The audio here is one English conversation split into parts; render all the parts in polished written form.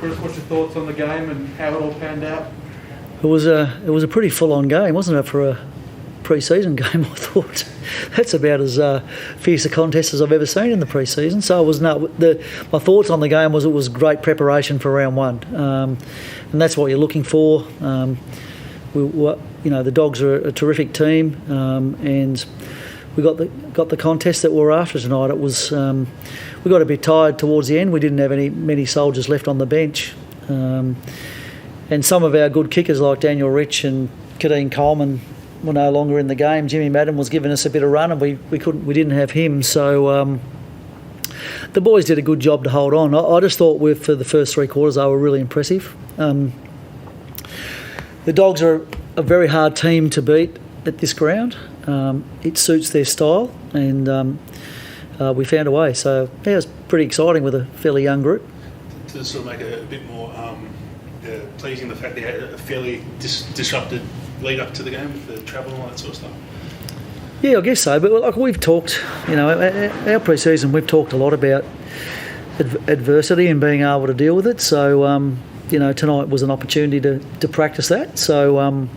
Chris, what's your thoughts on the game and how it all panned out? It was a pretty full-on game, wasn't it, for a pre-season game? I thought that's about as fierce a contest as I've ever seen in the pre-season. So it was my thoughts on the game was it was great preparation for round one, and that's what you're looking for. The Dogs are a terrific team, and we got the contest that we were after tonight. It was we got a bit tired towards the end. We didn't have many soldiers left on the bench, and some of our good kickers like Daniel Rich and Kadeen Coleman were no longer in the game. Jimmy Madden was giving us a bit of run, and we didn't have him. So the boys did a good job to hold on. I just thought for the first three quarters they were really impressive. The Dogs are a very hard team to beat at this ground. It suits their style, and we found a way. So yeah, it was pretty exciting with a fairly young group. To sort of make it a bit more pleasing, the fact they had a fairly disrupted lead up to the game with the travel and all that sort of stuff. Yeah, I guess so. But like we've talked, our pre-season, we've talked a lot about adversity and being able to deal with it. So tonight was an opportunity to practice that. So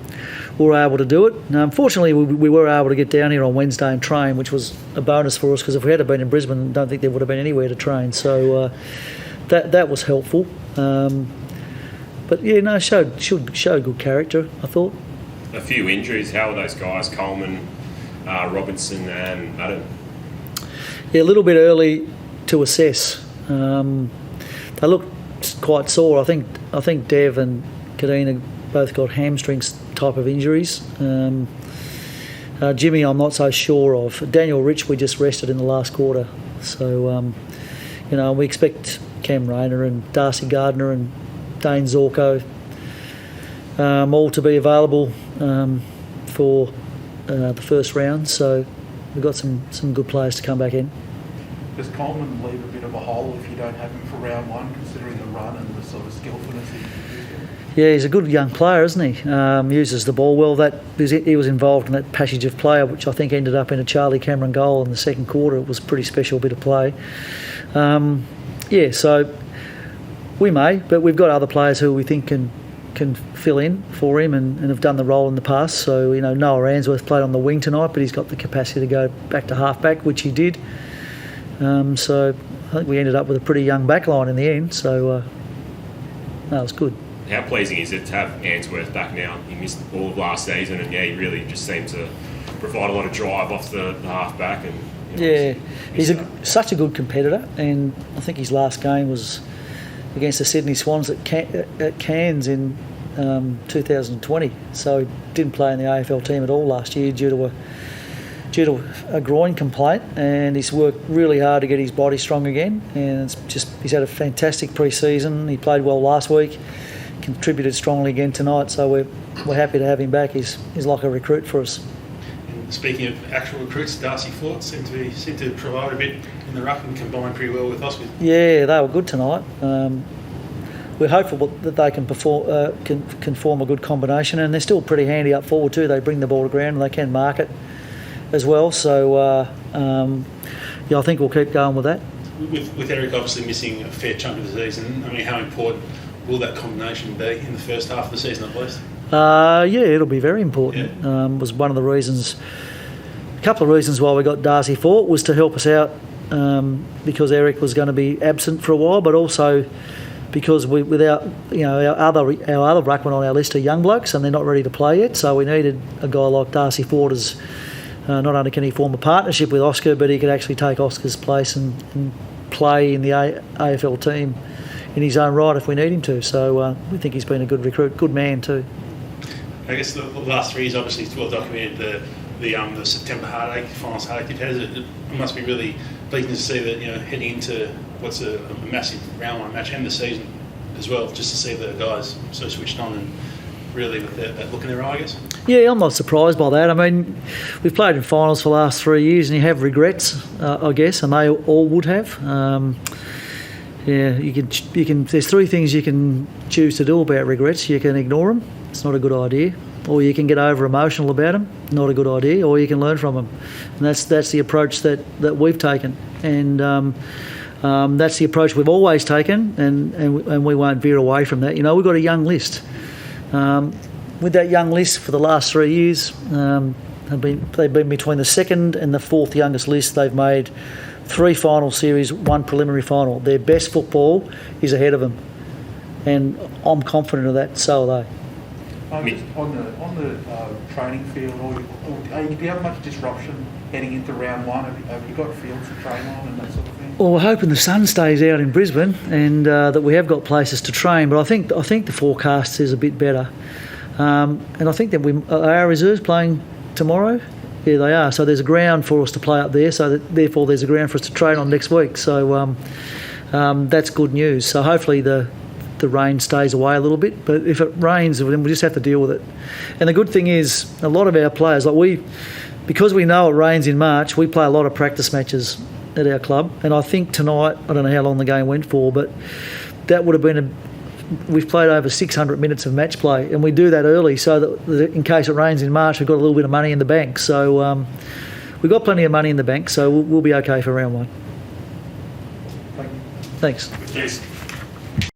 we were able to do it. Unfortunately, we were able to get down here on Wednesday and train, which was a bonus for us, because if we had been in Brisbane, I don't think there would have been anywhere to train. So that was helpful. But yeah, should show good character, I thought. A few injuries. How are those guys? Coleman, Robinson, and Adam. Yeah, a little bit early to assess. They looked quite sore. I think Dev and Kadeen both got hamstrings type of injuries. Jimmy, I'm not so sure of. Daniel Rich, we just rested in the last quarter. So, we expect Cam Rayner and Darcy Gardner and Dane Zorko all to be available for the first round. So we've got some good players to come back in. Does Coleman leave a bit of a hole if you don't have him for round one, considering the run and the sort of skillfulness he uses? Yeah, he's a good young player, isn't he? Uses the ball well. He was involved in that passage of play, which I think ended up in a Charlie Cameron goal in the second quarter. It was a pretty special bit of play. So we may, but we've got other players who we think can fill in for him and have done the role in the past. So, Noah Answorth played on the wing tonight, but he's got the capacity to go back to half-back, which he did. So I think we ended up with a pretty young back line in the end. So that was good. How pleasing is it to have Answorth back now? He missed all of last season, and he really just seemed to provide a lot of drive off the half-back. And he's such a good competitor, and I think his last game was against the Sydney Swans at Cairns in 2020. So he didn't play in the AFL team at all last year due to a groin complaint, and he's worked really hard to get his body strong again. And he's had a fantastic pre-season. He played well last week, contributed strongly again tonight. So we're happy to have him back. He's like a recruit for us. And speaking of actual recruits, Darcy Fort seemed to provide a bit in the ruck and combine pretty well with Oscar. Yeah, they were good tonight. We're hopeful that they can form a good combination, and they're still pretty handy up forward too. They bring the ball to ground and they can mark it as well. So I think we'll keep going with that. With Eric obviously missing a fair chunk of the season, how important will that combination be in the first half of the season at least? It'll be very important. Yeah. Was one of the reasons. A couple of reasons why we got Darcy Fort was to help us out because Eric was going to be absent for a while, but also because without our other ruckmen on our list are young blokes and they're not ready to play yet, so we needed a guy like Darcy Fort as not only can he form a partnership with Oscar, but he could actually take Oscar's place and play in the AFL team in his own right if we need him to. So we think he's been a good recruit, good man too. I guess the last 3 years obviously it's well documented the September finals heartache you've had. It must be really pleasing to see that heading into what's a massive round one match and the season as well, just to see the guys so switched on and really with that look in their eye, I guess. Yeah, I'm not surprised by that. We've played in finals for the last 3 years and you have regrets, I guess, and they all would have. You can. There's 3 things you can choose to do about regrets. You can ignore them. It's not a good idea. Or you can get over emotional about them. Not a good idea. Or you can learn from them. And that's the approach that we've taken. And That's the approach we've always taken, and we won't veer away from that. You know, we've got a young list. With that young list for the last 3 years, they've been between the second and the fourth youngest list. They've made 3 final series, 1 preliminary final. Their best football is ahead of them, and I'm confident of that. So are they. Just on the training field, do you have much disruption heading into round one? Have you got fields to train on and that sort of thing? Well, we're hoping the sun stays out in Brisbane and that we have got places to train. But I think the forecast is a bit better, and I think that our reserves playing tomorrow. Yeah, they are. So there's a ground for us to play up there. So therefore, there's a ground for us to train on next week. So that's good news. So hopefully the rain stays away a little bit, but if it rains, then we just have to deal with it. And the good thing is, a lot of our players, because we know it rains in March, we play a lot of practice matches at our club. And I think tonight, I don't know how long the game went for, but that would have been we've played over 600 minutes of match play, and we do that early so that in case it rains in March, we've got a little bit of money in the bank. So we've got plenty of money in the bank, so we'll be okay for round one. Thank you. Thanks. Cheers.